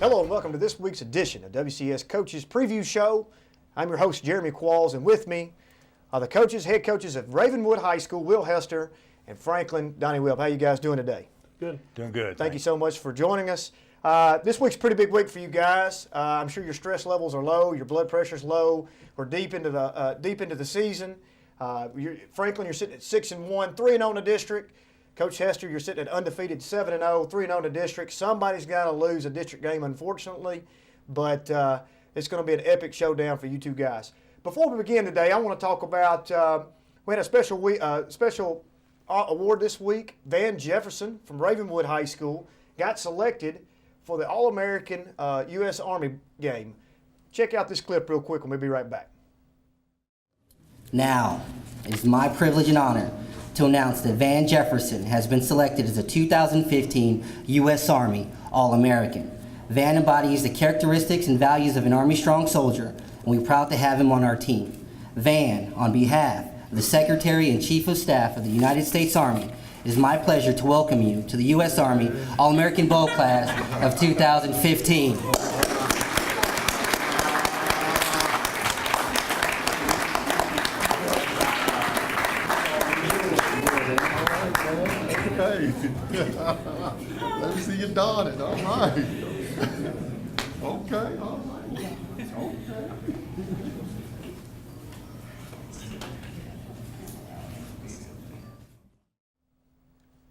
Hello and welcome to this week's edition of WCS Coaches Preview Show. I'm your host, Jeremy Qualls, and with me are the head coaches of Ravenwood High School, Will Hester, and Franklin, Donnie, Webb. How you guys doing today? Good. Doing good. Thank you so much for joining us. This week's a pretty big week for you guys. I'm sure your stress levels are low, your blood pressure's low. We're deep into the season. Franklin, you're sitting at 6-1, 3-0 in the district. Coach Hester, you're sitting at undefeated 7-0, 3-0 in the district. Somebody's got to lose a district game, unfortunately, but it's going to be an epic showdown for you two guys. Before we begin today, I want to talk about we had a special award this week. Van Jefferson from Ravenwood High School got selected for the All-American U.S. Army game. Check out this clip real quick and we'll be right back. Now, it is my privilege and honor to announce that Van Jefferson has been selected as a 2015 U.S. Army All-American. Van embodies the characteristics and values of an Army-strong soldier, and we're proud to have him on our team. Van, on behalf of the Secretary and Chief of Staff of the United States Army, it is my pleasure to welcome you to the U.S. Army All-American Bowl Class of 2015. Let me see you Donnie. All right. Okay, all right. Okay.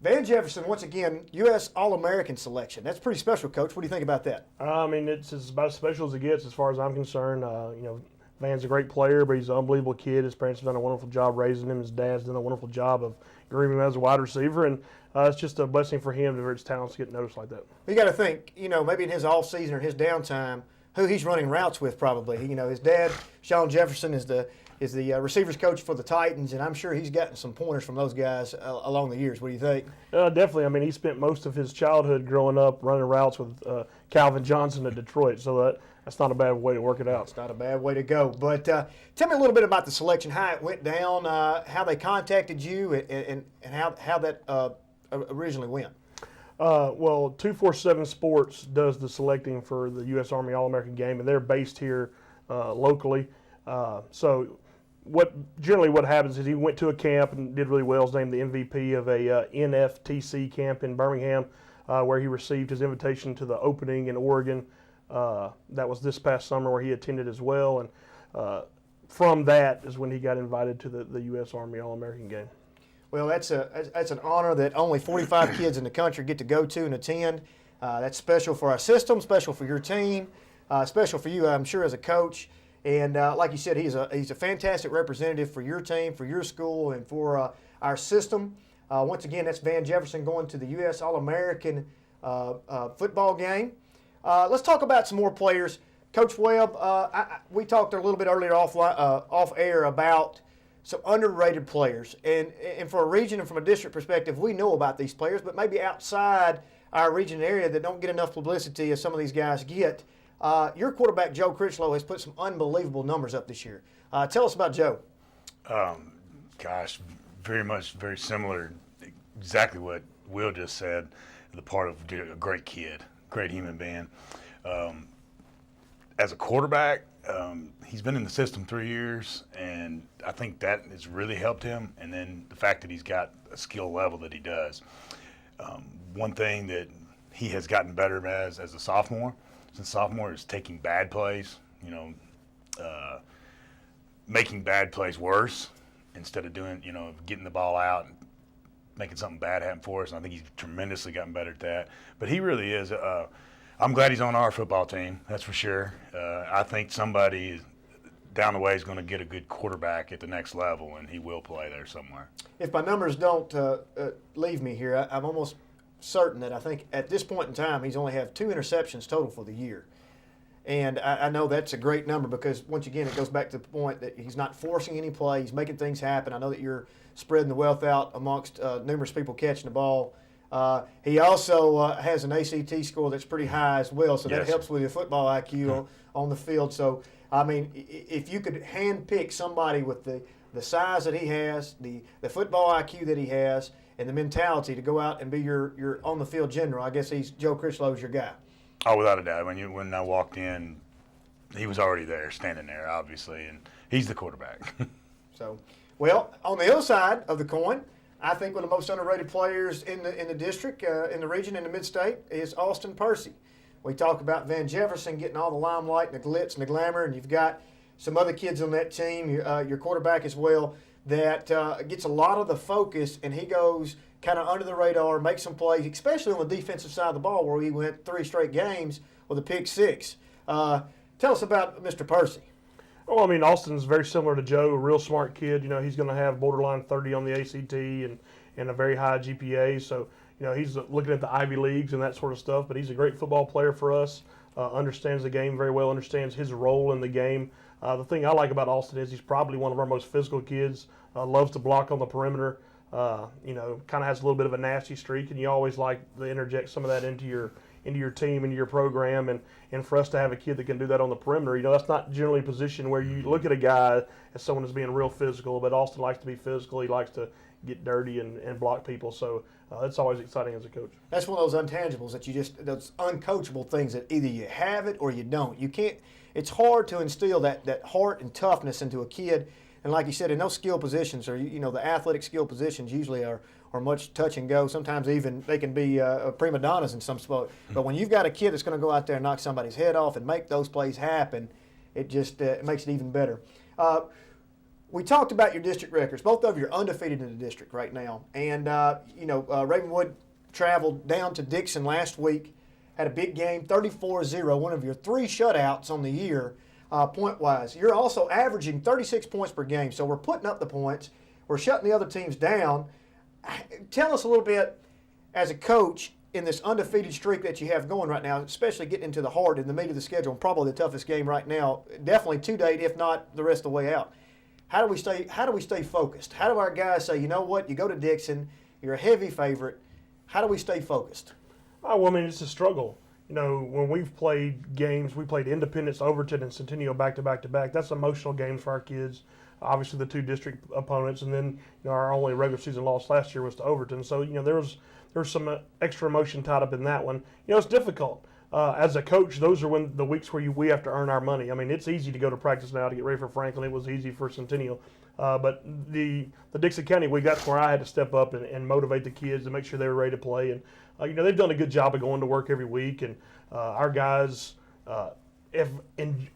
Van Jefferson, once again, U.S. All-American selection. That's pretty special, Coach. What do you think about that? I mean, it's about as special as it gets as far as I'm concerned. Van's a great player, but he's an unbelievable kid. His parents have done a wonderful job raising him. His dad's done a wonderful job of grooming him as a wide receiver, and it's just a blessing for him for his talents to get noticed like that. You got to think, maybe in his off season or his downtime, who he's running routes with probably. His dad, Sean Jefferson, is the receivers coach for the Titans, and I'm sure he's gotten some pointers from those guys along the years. What do you think? Definitely. I mean, he spent most of his childhood growing up running routes with Calvin Johnson at Detroit, so that's not a bad way to work it out. It's not a bad way to go. But tell me a little bit about the selection, how it went down, how they contacted you, and how that originally went. Well, 247 Sports does the selecting for the U.S. Army All-American game, and they're based here locally. So what happens is he went to a camp and did really well. He's named the MVP of a NFTC camp in Birmingham, where he received his invitation to the opening in Oregon. That was this past summer where he attended as well, and from that is when he got invited to the U.S. Army All-American game. Well, that's an honor that only 45 kids in the country get to go to and attend. That's special for our system, special for your team, special for you, I'm sure, as a coach. And like you said, he's a fantastic representative for your team, for your school, and for our system. Once again, that's Van Jefferson going to the U.S. All-American football game. Let's talk about some more players. Coach Webb, we talked a little bit earlier off air about some underrated players. And for a region and from a district perspective, we know about these players, but maybe outside our region area that don't get enough publicity as some of these guys get. Your quarterback, Joe Critchlow, has put some unbelievable numbers up this year. Tell us about Joe. Very similar. Exactly what Will just said. The part of a great kid, great human being. As a quarterback, he's been in the system 3 years, and I think that has really helped him. And then the fact that he's got a skill level that he does. One thing that he has gotten better as a sophomore, since sophomore, is taking bad plays, making bad plays worse instead of getting the ball out and making something bad happen for us. And I think he's tremendously gotten better at that. But he really is. I'm glad he's on our football team, that's for sure. I think somebody down the way is going to get a good quarterback at the next level, and he will play there somewhere. If my numbers don't leave me here, I'm almost certain that I think at this point in time he's only have 2 interceptions total for the year. And I know that's a great number because, once again, it goes back to the point that he's not forcing any play. He's making things happen. I know that you're spreading the wealth out amongst numerous people catching the ball. He also has an ACT score that's pretty high as well, so that helps with your football IQ on the field. So, I mean, if you could handpick somebody with the size that he has, the football IQ that he has, and the mentality to go out and be your on-the-field general, I guess Joe Critchlow is your guy. Oh, without a doubt. When I walked in, he was already there, standing there, obviously, and he's the quarterback. So, well, on the other side of the coin, I think one of the most underrated players in the district, in the region, in the mid-state, is Austin Percy. We talk about Van Jefferson getting all the limelight and the glitz and the glamour, and you've got some other kids on that team, your quarterback as well, that gets a lot of the focus, and he goes kind of under the radar, makes some plays, especially on the defensive side of the ball where he went 3 straight games with a pick 6. Tell us about Mr. Percy. Well, I mean, Austin's very similar to Joe, a real smart kid. You know, he's going to have borderline 30 on the ACT and a very high GPA. So, you know, he's looking at the Ivy Leagues and that sort of stuff. But he's a great football player for us, understands the game very well, understands his role in the game. The thing I like about Austin is he's probably one of our most physical kids, loves to block on the perimeter, you know, kind of has a little bit of a nasty streak. And you always like to interject some of that into your team, into your program, and for us to have a kid that can do that on the perimeter, you know, that's not generally a position where you look at a guy as someone that's being real physical, but Austin likes to be physical. He likes to get dirty and block people, so it's always exciting as a coach. That's one of those intangibles that those uncoachable things that either you have it or you don't. You can't. It's hard to instill that heart and toughness into a kid, and like you said, in those skill positions, or you know, the athletic skill positions usually are much touch and go. Sometimes even they can be prima donnas in some spot. But when you've got a kid that's going to go out there and knock somebody's head off and make those plays happen, it just it makes it even better. We talked about your district records. Both of you are undefeated in the district right now. And, you know, Ravenwood traveled down to Dixon last week, had a big game, 34-0, one of your 3 shutouts on the year point-wise. You're also averaging 36 points per game. So we're putting up the points. We're shutting the other teams down. Tell us a little bit, as a coach, in this undefeated streak that you have going right now, especially getting into the heart and the meat of the schedule, and probably the toughest game right now, definitely to date, if not the rest of the way out. How do we stay focused? How do our guys say, you know what, you go to Dixon, you're a heavy favorite. How do we stay focused? Oh, well, I mean, it's a struggle. You know, when we've played games, we played Independence, Overton, and Centennial back-to-back-to-back. That's emotional games for our kids. Obviously, the 2 district opponents, and then, you know, our only regular season loss last year was to Overton. So, you know, there was some extra emotion tied up in that one. You know, it's difficult. As a coach, those are the weeks where we have to earn our money. I mean, it's easy to go to practice now to get ready for Franklin. It was easy for Centennial. But the Dixon County week, that's where I had to step up and motivate the kids and make sure they were ready to play. And, you know, they've done a good job of going to work every week. And our guys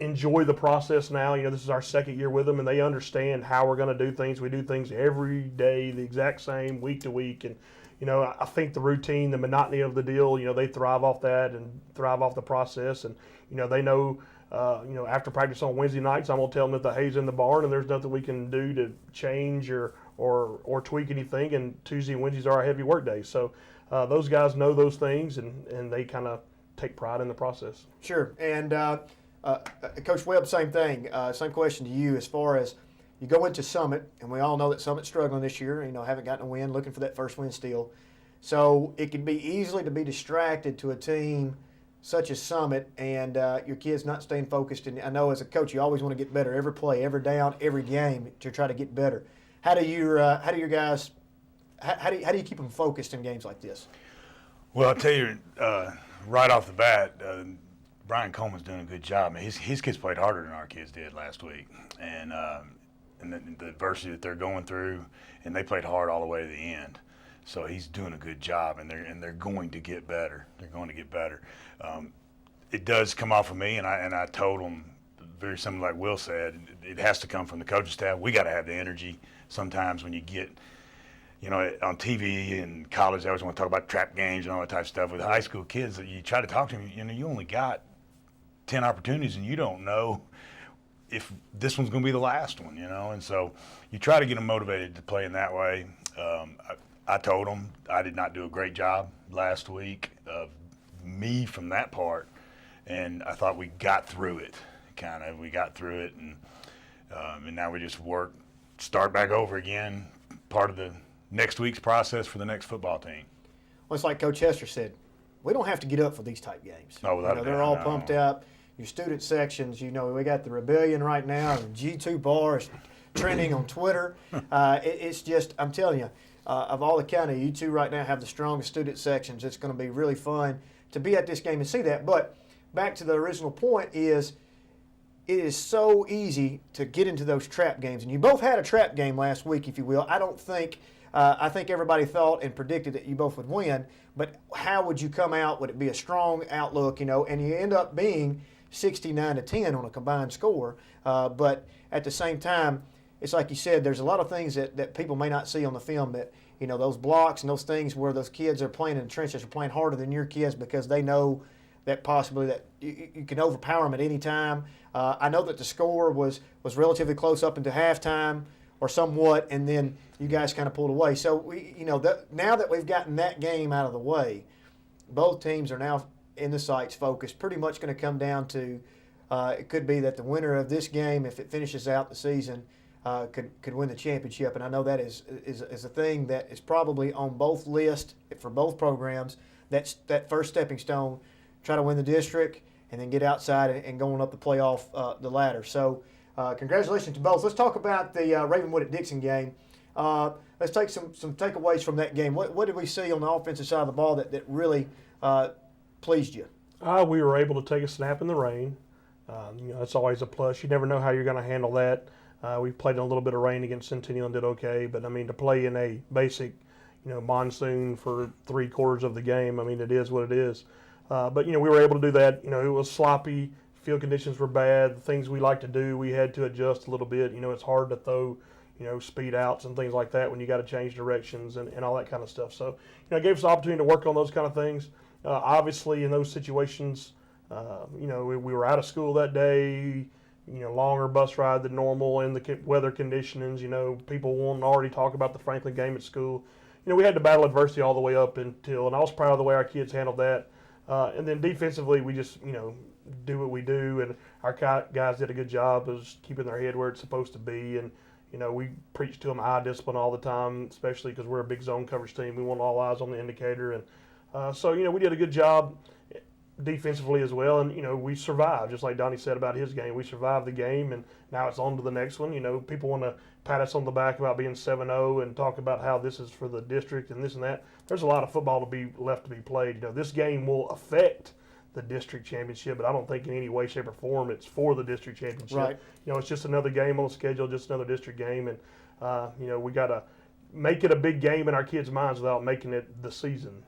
enjoy the process now. You know, this is our 2nd year with them, and they understand how we're going to do things. We do things every day, the exact same, week to week. And, you know, I think the routine, the monotony of the deal, you know, they thrive off that and thrive off the process. And, you know, they know, you know, after practice on Wednesday nights, I'm going to tell them that the hay's in the barn and there's nothing we can do to change or tweak anything. And Tuesday and Wednesdays are our heavy work days. So those guys know those things, and they kind of take pride in the process. Sure. And Coach Webb, same thing. Same question to you as far as you go into Summit, and we all know that Summit's struggling this year. You know, haven't gotten a win, looking for that first win still. So it can be easily to be distracted to a team such as Summit, and your kids not staying focused. And I know as a coach, you always want to get better every play, every down, every game to try to get better. How do you keep them focused in games like this? Well, I'll tell you right off the bat, Brian Coleman's doing a good job. I mean, his kids played harder than our kids did last week, and the adversity that they're going through, and they played hard all the way to the end. So he's doing a good job, and they're going to get better. They're going to get better. It does come off of me, and I told them very similar, like Will said, it has to come from the coaching staff. We got to have the energy. Sometimes when you get, you know, on TV and college, they always want to talk about trap games and all that type of stuff. With high school kids, you try to talk to them, you know, you only got 10 opportunities, and you don't know if this one's going to be the last one, you know. And so you try to get them motivated to play in that way. I told them I did not do a great job last week of me from that part, and I thought we got through it. We got through it, and now we just start back over again, part of the next week's process for the next football team. Well, it's like Coach Hester said, we don't have to get up for these type games. Oh, without a doubt, they're all no. pumped up. Your student sections, you know, we got the Rebellion right now, and G2 Bar is trending on Twitter. It's just, I'm telling you, of all the county, you two right now have the strongest student sections. It's going to be really fun to be at this game and see that. But back to the original point is, it is so easy to get into those trap games. And you both had a trap game last week, if you will. I think everybody thought and predicted that you both would win, but how would you come out? Would it be a strong outlook, and you end up being 69-10 on a combined score. But at the same time, it's like you said, there's a lot of things that people may not see on the film that, those blocks and those things where those kids are playing in the trenches are playing harder than your kids because they know that possibly that you can overpower them at any time. I know that the score was relatively close up into halftime or somewhat, and then you guys kind of pulled away. So, now that we've gotten that game out of the way, both teams are now in the sights focused. Pretty much going to come down to it could be that the winner of this game, if it finishes out the season, could win the championship. And I know that is a thing that is probably on both lists for both programs. That's that first stepping stone, try to win the district, and then get outside and going up the playoff, the ladder. So congratulations to both. Let's talk about the Ravenwood at Dixon game. Let's take some takeaways from that game. What did we see on the offensive side of the ball that really pleased you? We were able to take a snap in the rain. That's always a plus. You never know how you're going to handle that. We played in a little bit of rain against Centennial and did okay. But, to play in a basic, monsoon for 3/4 of the game, it is what it is. But, we were able to do that. It was sloppy. Field conditions were bad. The things we like to do, we had to adjust a little bit. It's hard to throw, speed outs and things like that when you got to change directions and all that kind of stuff. So, it gave us the opportunity to work on those kind of things. Obviously, in those situations, we were out of school that day, longer bus ride than normal, and the weather conditions, people won't already talk about the Franklin game at school. We had to battle adversity all the way up until, and I was proud of the way our kids handled that. And then defensively, we just, do what we do, and our guys did a good job of keeping their head where it's supposed to be. And, we preach to them eye discipline all the time, especially because we're a big zone coverage team. We want all eyes on the indicator. And so, we did a good job defensively as well. And, we survived, just like Donnie said about his game. We survived the game, and now it's on to the next one. People want to pat us on the back about being 7-0 and talk about how this is for the district and this and that. There's a lot of football left to be played. This game will affect the district championship, but I don't think in any way, shape, or form it's for the district championship. Right. It's just another game on the schedule, just another district game, and we got to make it a big game in our kids' minds without making it the season.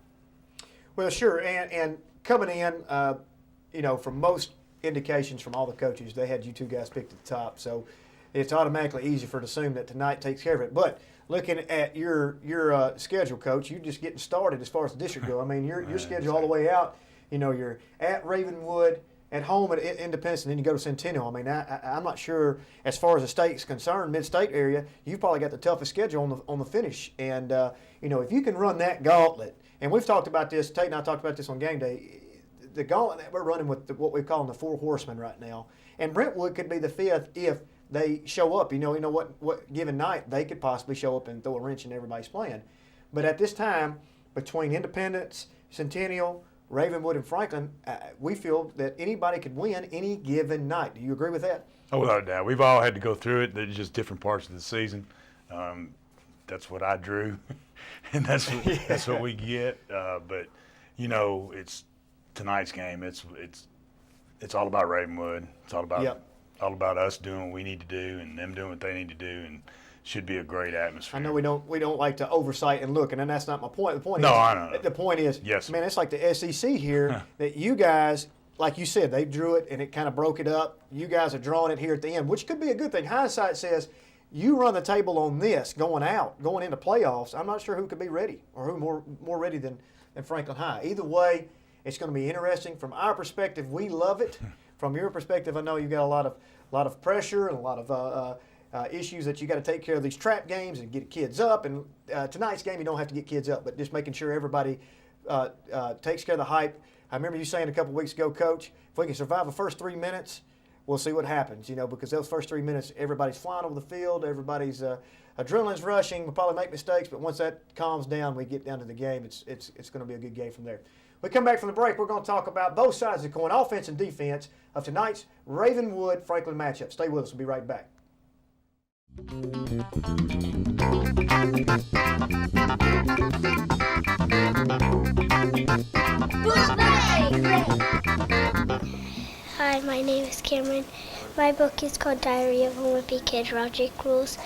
Well, sure, and coming in, from most indications from all the coaches, they had you two guys picked at the top, so it's automatically easy to assume that tonight takes care of it. But looking at your schedule, Coach, you're just getting started as far as the district go. Your schedule all the way out. You're at Ravenwood, at home at Independence, and then you go to Centennial. I'm not sure as far as the state's concerned, mid-state area, you've probably got the toughest schedule on the finish. And if you can run that gauntlet, and we've talked about this, Tate and I talked about this on game day. The gauntlet that we're running with what we call the 4 horsemen right now, and Brentwood could be the 5th if they show up. What given night they could possibly show up and throw a wrench in everybody's plan. But at this time, between Independence, Centennial, Ravenwood, and Franklin, we feel that anybody could win any given night. Do you agree with that? Oh, without a doubt. We've all had to go through it. They're just different parts of the season. That's what I drew, and that's what we get. But it's tonight's game. It's all about Ravenwood. It's all about us doing what we need to do and them doing what they need to do, and should be a great atmosphere. I know we don't like to oversight and look, and that's not my point. The point no, is, I know. The point is, yes, man, it's like the SEC here that you guys, like you said, they drew it and it kind of broke it up. You guys are drawing it here at the end, which could be a good thing. Hindsight says you run the table on this going into playoffs. I'm not sure who could be ready or who more ready than Franklin High. Either way, it's going to be interesting. From our perspective, we love it. From your perspective, I know you've got a lot of pressure and a lot of issues that you got to take care of these trap games and get kids up. And tonight's game, you don't have to get kids up, but just making sure everybody takes care of the hype. I remember you saying a couple weeks ago, Coach, if we can survive the first 3 minutes, we'll see what happens. Because those first 3 minutes, everybody's flying over the field, everybody's adrenaline's rushing. We'll probably make mistakes, but once that calms down, we get down to the game. It's going to be a good game from there. We come back from the break, we're going to talk about both sides of the coin, offense and defense, of tonight's Ravenwood-Franklin matchup. Stay with us. We'll be right back. Hi, my name is Cameron. My book is called Diary of a Wimpy Kid, Logic Rules.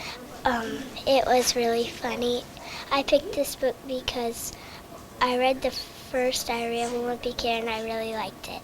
It was really funny. I picked this book because I read the first Diary of a Wimpy Kid and I really liked it.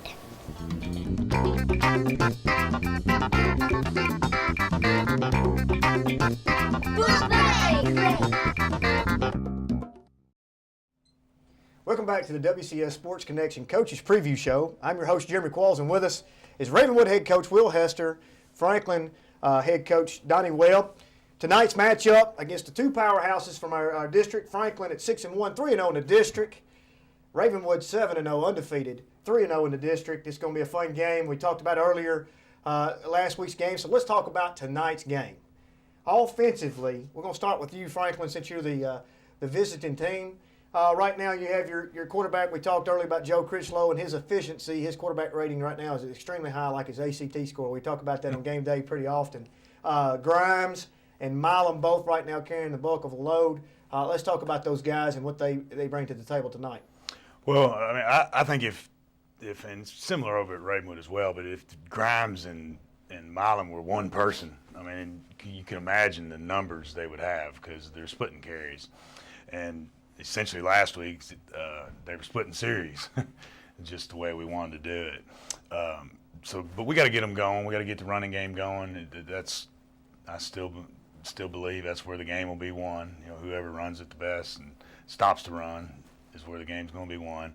Welcome back to the WCS Sports Connection Coaches Preview Show. I'm your host, Jeremy Qualls, and with us is Ravenwood head coach Will Hester, Franklin head coach Donnie Webb. Tonight's matchup against the two powerhouses from our district, Franklin at 6-1, 3-0 in the district. Ravenwood 7-0, undefeated, 3-0 in the district. It's going to be a fun game. We talked about earlier last week's game, so let's talk about tonight's game. Offensively, we're going to start with you, Franklin, since you're the visiting team. Right now, you have your quarterback. We talked earlier about Joe Critchlow and his efficiency. His quarterback rating right now is extremely high, like his ACT score. We talk about that on game day pretty often. Grimes and Milam both right now carrying the bulk of the load. Let's talk about those guys and what they bring to the table tonight. Well, I mean, I think if and similar over at Ravenwood as well, but if Grimes and Milam were one person, I mean, you can imagine the numbers they would have because they're splitting carries. And essentially last week they were splitting series, just the way we wanted to do it. But we got to get them going. We got to get the running game going. I still believe that's where the game will be won. You know, whoever runs it the best and stops the run is where the game's going to be won.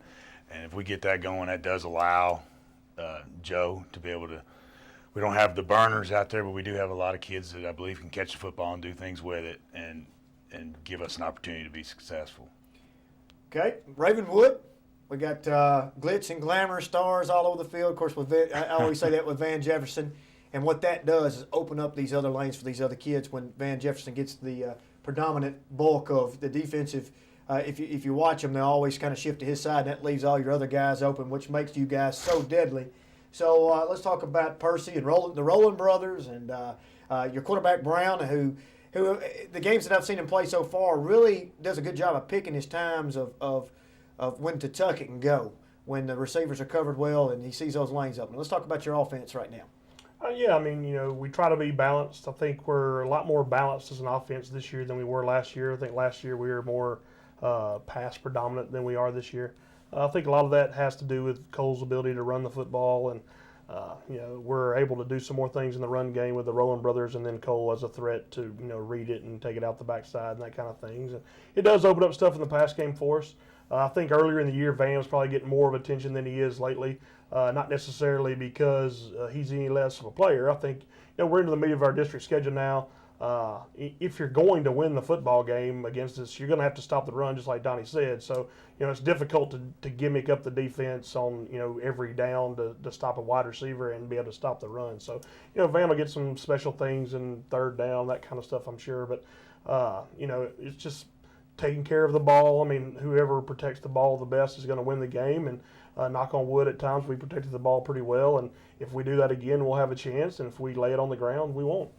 And if we get that going, that does allow Joe to be able to. We don't have the burners out there, but we do have a lot of kids that I believe can catch the football and do things with it and give us an opportunity to be successful. Okay, Ravenwood, we got glitz and glamour stars all over the field. Of course, I always say that with Van Jefferson, and what that does is open up these other lanes for these other kids when Van Jefferson gets the predominant bulk of the defensive. If you watch them, they always kind of shift to his side, and that leaves all your other guys open, which makes you guys so deadly. So let's talk about Percy and the Rowland brothers and your quarterback Brown, who the games that I've seen him play so far really does a good job of picking his times of when to tuck it and go, when the receivers are covered well and he sees those lanes open. Let's talk about your offense right now. Yeah, I mean, we try to be balanced. I think we're a lot more balanced as an offense this year than we were last year. I think last year we were more pass predominant than we are this year. I think a lot of that has to do with Cole's ability to run the football, and we're able to do some more things in the run game with the Rowland brothers, and then Cole as a threat to read it and take it out the backside and that kind of things. And it does open up stuff in the pass game for us. I think earlier in the year Van was probably getting more of attention than he is lately. Not necessarily because he's any less of a player. I think we're into the meat of our district schedule now. If you're going to win the football game against us, you're going to have to stop the run, just like Donnie said. So, it's difficult to gimmick up the defense on, every down to stop a wide receiver and be able to stop the run. So, Van will get some special things in third down, that kind of stuff, I'm sure. But, it's just taking care of the ball. I mean, whoever protects the ball the best is going to win the game. And knock on wood, at times we protected the ball pretty well. And if we do that again, we'll have a chance. And if we lay it on the ground, we won't.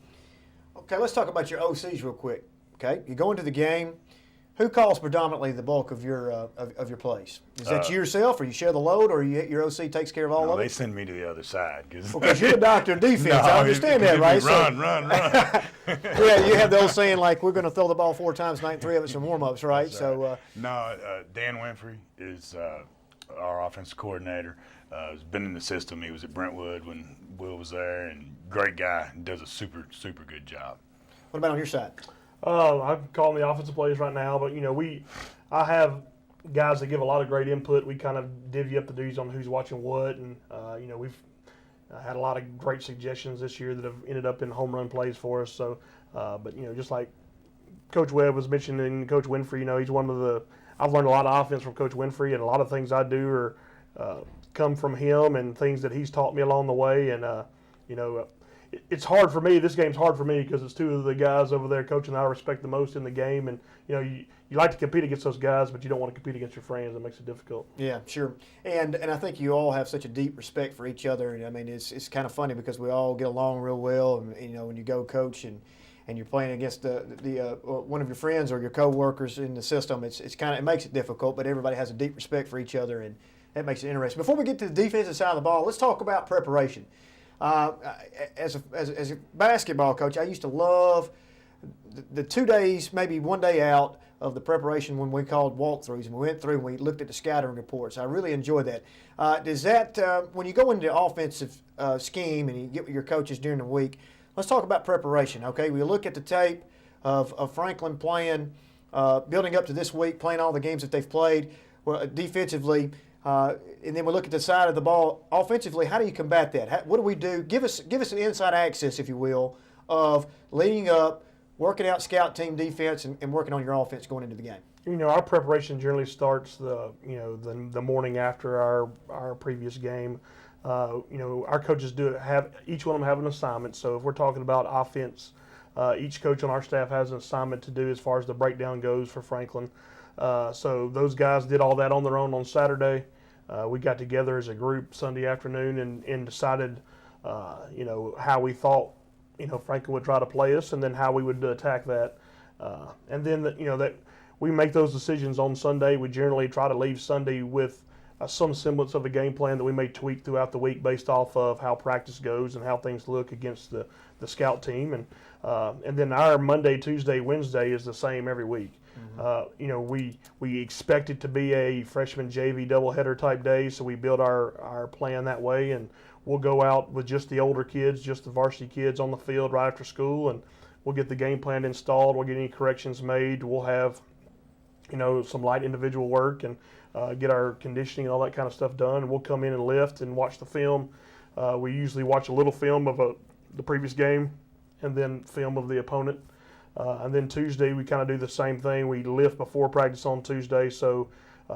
Okay, let's talk about your OCs real quick. Okay, you go into the game. Who calls predominantly the bulk of your plays? Is that you yourself, or you share the load, or your OC takes care of all of it? They send me to the other side because you're the doctor of defense. I understand that, right? Run. Yeah, you have the old saying like we're going to throw the ball 4 times tonight, and 3 of it's in warm-ups, right? That's right. Dan Winfrey is our offensive coordinator. Has been in the system. He was at Brentwood when Will was there, and great guy. Does a super good job. What about on your side? I'm calling the offensive plays right now, but I have guys that give a lot of great input. We kind of divvy up the duties on who's watching what, and we've had a lot of great suggestions this year that have ended up in home run plays for us. So, but just like Coach Webb was mentioning, Coach Winfrey, he's one of the. I've learned a lot of offense from Coach Winfrey, and a lot of things I do are come from him and things that he's taught me along the way. And it's hard for me. This game's hard for me because it's 2 of the guys over there coaching that I respect the most in the game. And you like to compete against those guys, but you don't want to compete against your friends. It makes it difficult. Yeah, sure. And I think you all have such a deep respect for each other. And I mean, it's kind of funny because we all get along real well. And when you go coach, and and you're playing against one of your friends or your coworkers in the system, it makes it difficult. But everybody has a deep respect for each other, and that makes it interesting. Before we get to the defensive side of the ball, let's talk about preparation. As a basketball coach, I used to love the 2 days, maybe 1 day out of the preparation when we called walkthroughs and we went through and we looked at the scouting reports. I really enjoyed that. Does that, when you go into the offensive scheme and you get with your coaches during the week, let's talk about preparation, okay? We look at the tape of Franklin playing, building up to this week, playing all the games that they've played defensively, and then we look at the side of the ball offensively. How do you combat that? What do we do? Give us an inside access, if you will, of leading up, working out scout team defense, and working on your offense going into the game. You know, our preparation generally starts the morning after our previous game. Our coaches each one of them have an assignment. So if we're talking about offense, each coach on our staff has an assignment to do as far as the breakdown goes for Franklin. So those guys did all that on their own on Saturday. We got together as a group Sunday afternoon and decided, how we thought, Franklin would try to play us, and then how we would attack that. And then, that we make those decisions on Sunday. We generally try to leave Sunday with some semblance of a game plan that we may tweak throughout the week based off of how practice goes and how things look against the scout team. And then our Monday, Tuesday, Wednesday is the same every week. Mm-hmm. We expect it to be a freshman JV doubleheader type day, so we build our plan that way, and we'll go out with just the older kids, just the varsity kids on the field right after school, and we'll get the game plan installed. We'll get any corrections made. We'll have, some light individual work and get our conditioning and all that kind of stuff done. And we'll come in and lift and watch the film. We usually watch a little film of the previous game and then film of the opponent. And then Tuesday we kind of do the same thing. We lift before practice on Tuesday, so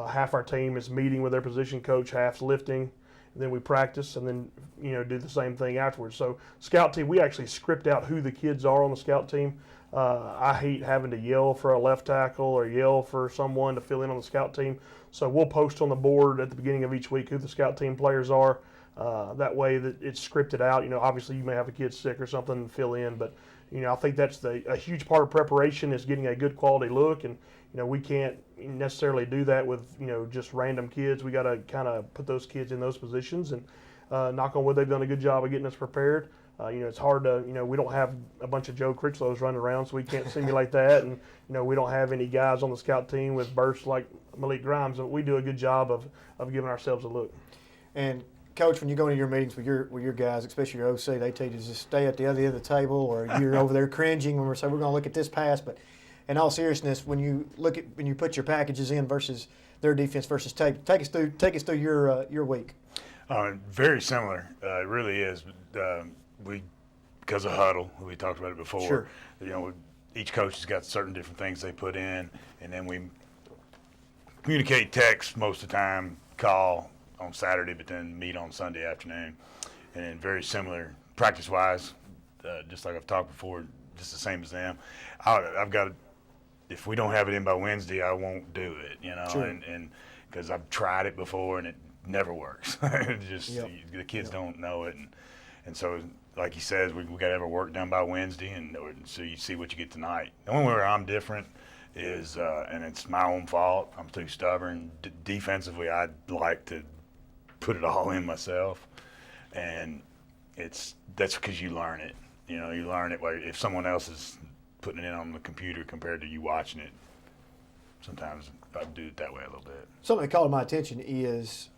half our team is meeting with their position coach, half's lifting. And then we practice and then, do the same thing afterwards. So scout team, we actually script out who the kids are on the scout team. I hate having to yell for a left tackle or yell for someone to fill in on the scout team. So we'll post on the board at the beginning of each week who the scout team players are. That way that it's scripted out. Obviously you may have a kid sick or something and fill in, but I think that's a huge part of preparation is getting a good quality look, and we can't necessarily do that with just random kids. We got to kind of put those kids in those positions, and knock on wood, they've done a good job of getting us prepared. It's hard to we don't have a bunch of Joe Critchlows running around, so we can't simulate that, and we don't have any guys on the scout team with bursts like Malik Grimes, but we do a good job of giving ourselves a look. And Coach, when you go into your meetings with your guys, especially your OC, they tell you to just stay at the other end of the table, or you're over there cringing when we're saying we're going to look at this pass. But in all seriousness, when you put your packages in versus their defense versus tape, take us through your week. Very similar. It really is. Because of huddle, we talked about it before. Sure. Each coach has got certain different things they put in, and then we communicate text most of the time, call on Saturday, but then meet on Sunday afternoon. And then very similar practice-wise, just like I've talked before, just the same as them. I've got, if we don't have it in by Wednesday, I won't do it, Sure. and because I've tried it before and it never works. The kids don't know it, and so like he says, we got to have our work done by Wednesday, and so you see what you get tonight. The only way I'm different is, and it's my own fault, I'm too stubborn. Defensively, I'd like to put it all in myself, and that's because you learn it. You learn it if someone else is putting it in on the computer compared to you watching it. Sometimes I do it that way a little bit. Something that caught my attention is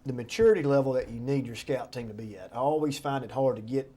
the maturity level that you need your scout team to be at. I always find it hard to get.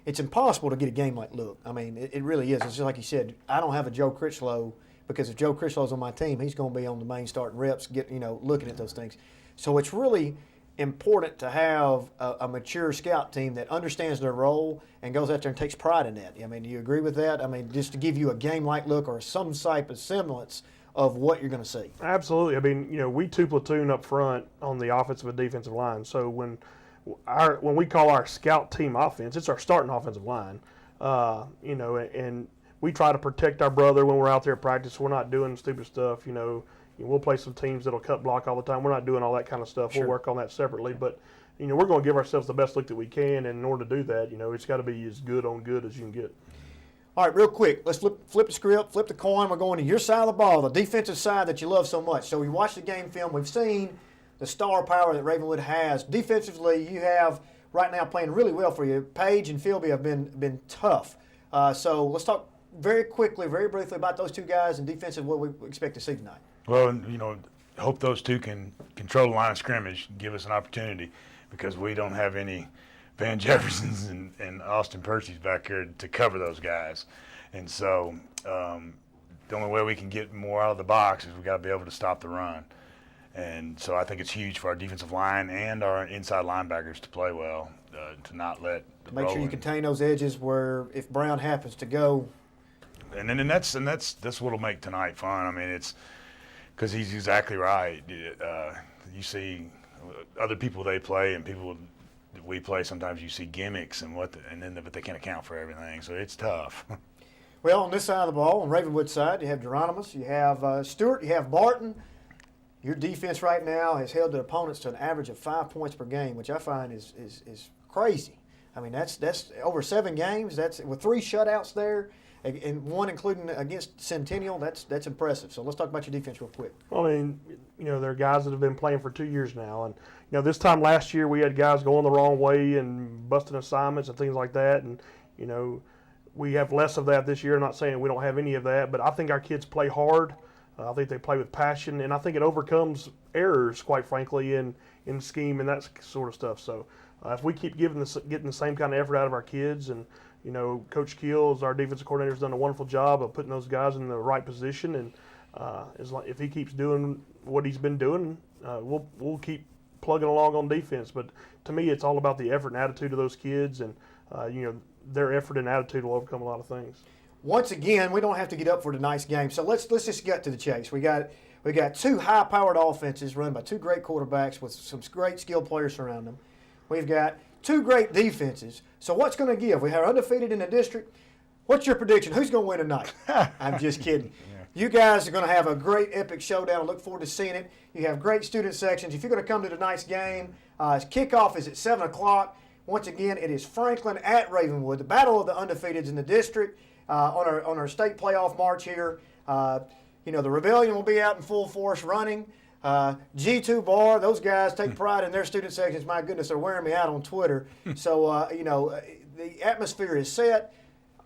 It's impossible to get a game like look. I mean, it really is. It's just like you said. I don't have a Joe Critchlow, because if Joe Critchlow's on my team, he's going to be on the main starting reps, looking at those things. So it's really important to have a mature scout team that understands their role and goes out there and takes pride in that. I mean, do you agree with that? I mean, just to give you a game-like look or some type of semblance of what you're going to see. Absolutely. I mean, we two platoon up front on the offensive and defensive line. So when we call our scout team offense, it's our starting offensive line. And we try to protect our brother when we're out there at practice. We're not doing stupid stuff, We'll play some teams that'll cut block all the time. We're not doing all that kind of stuff. Sure. We'll work on that separately. But, we're going to give ourselves the best look that we can. And in order to do that, it's got to be as good on good as you can get. All right, real quick, let's flip the script, flip the coin. We're going to your side of the ball, the defensive side that you love so much. So we watched the game film. We've seen the star power that Ravenwood has. Defensively, you have right now playing really well for you. Page and Philby have been tough. So let's talk very quickly, very briefly about those two guys and defensive, what we expect to see tonight. Well, you know, hope those two can control the line of scrimmage, give us an opportunity, because we don't have any Van Jeffersons and Austin Percy's back here to cover those guys. And so the only way we can get more out of the box is we got to be able to stop the run. And so I think it's huge for our defensive line and our inside linebackers to play well, to not let the Make sure you contain those edges where if Brown happens to go. And that's what'll make tonight fun. I mean, it's because he's exactly right. You see other people they play and people that we play. Sometimes you see gimmicks and but they can't account for everything. So it's tough. Well, on this side of the ball, on Ravenwood's side, you have Geronimus, you have Stewart, you have Barton. Your defense right now has held the opponents to an average of 5 points per game, which I find is crazy. I mean, that's over 7 games. That's with 3 shutouts there, and 1 including against Centennial. That's impressive. So let's talk about your defense real quick. I mean, you know, there are guys that have been playing for 2 years now, and you know, this time last year we had guys going the wrong way and busting assignments and things like that, and you know, we have less of that this year. I'm not saying we don't have any of that, but I think our kids play hard. I think they play with passion, and I think it overcomes errors, quite frankly, in scheme and that sort of stuff. So if we keep getting the same kind of effort out of our kids, and you know, Coach Keels, our defensive coordinator, has done a wonderful job of putting those guys in the right position, and if he keeps doing what he's been doing, we'll keep plugging along on defense. But to me, it's all about the effort and attitude of those kids, and you know, their effort and attitude will overcome a lot of things. Once again, we don't have to get up for tonight's game, so let's just get to the chase. We got 2 high-powered offenses run by 2 great quarterbacks with some great skill players around them. We've got 2 great defenses. So what's going to give? We are undefeated in the district. What's your prediction? Who's going to win tonight? I'm just kidding. Yeah. You guys are going to have a great epic showdown. I look forward to seeing it. You have great student sections. If you're going to come to tonight's game, kickoff is at 7 o'clock. Once again, it is Franklin at Ravenwood, the battle of the undefeateds in the district. On our state playoff march here. You know, the Rebellion will be out in full force running. G2 Bar, those guys take pride in their student sections. My goodness, they're wearing me out on Twitter. So, you know, the atmosphere is set.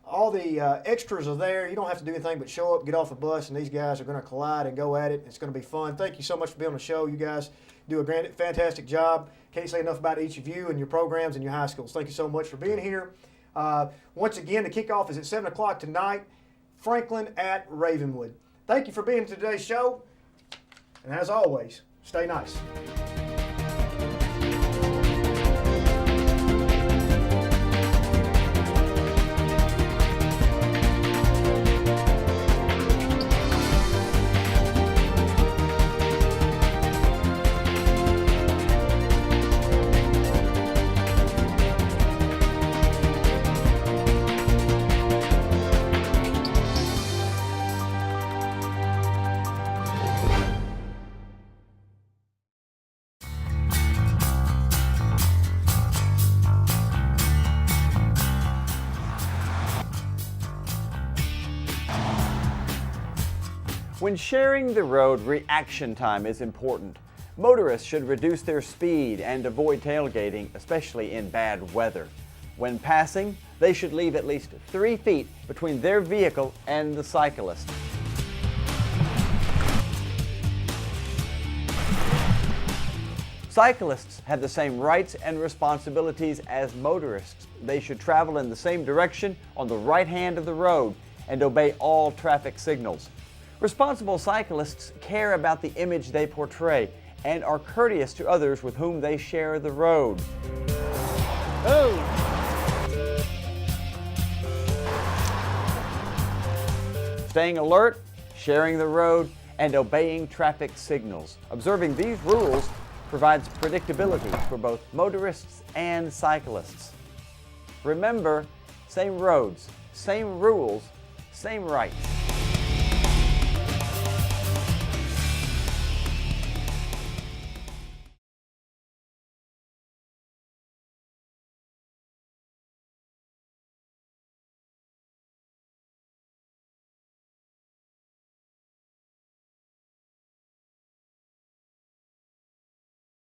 All the extras are there. You don't have to do anything but show up, get off the bus, and these guys are going to collide and go at it. It's going to be fun. Thank you so much for being on the show. You guys do a fantastic job. Can't say enough about each of you and your programs and your high schools. Thank you so much for being here. Once again, the kickoff is at 7 o'clock tonight. Franklin at Ravenwood. Thank you for being to today's show. And as always, stay nice. When sharing the road, reaction time is important. Motorists should reduce their speed and avoid tailgating, especially in bad weather. When passing, they should leave at least 3 feet between their vehicle and the cyclist. Cyclists have the same rights and responsibilities as motorists. They should travel in the same direction on the right hand of the road and obey all traffic signals. Responsible cyclists care about the image they portray and are courteous to others with whom they share the road. Staying alert, sharing the road, and obeying traffic signals. Observing these rules provides predictability for both motorists and cyclists. Remember, same roads, same rules, same rights.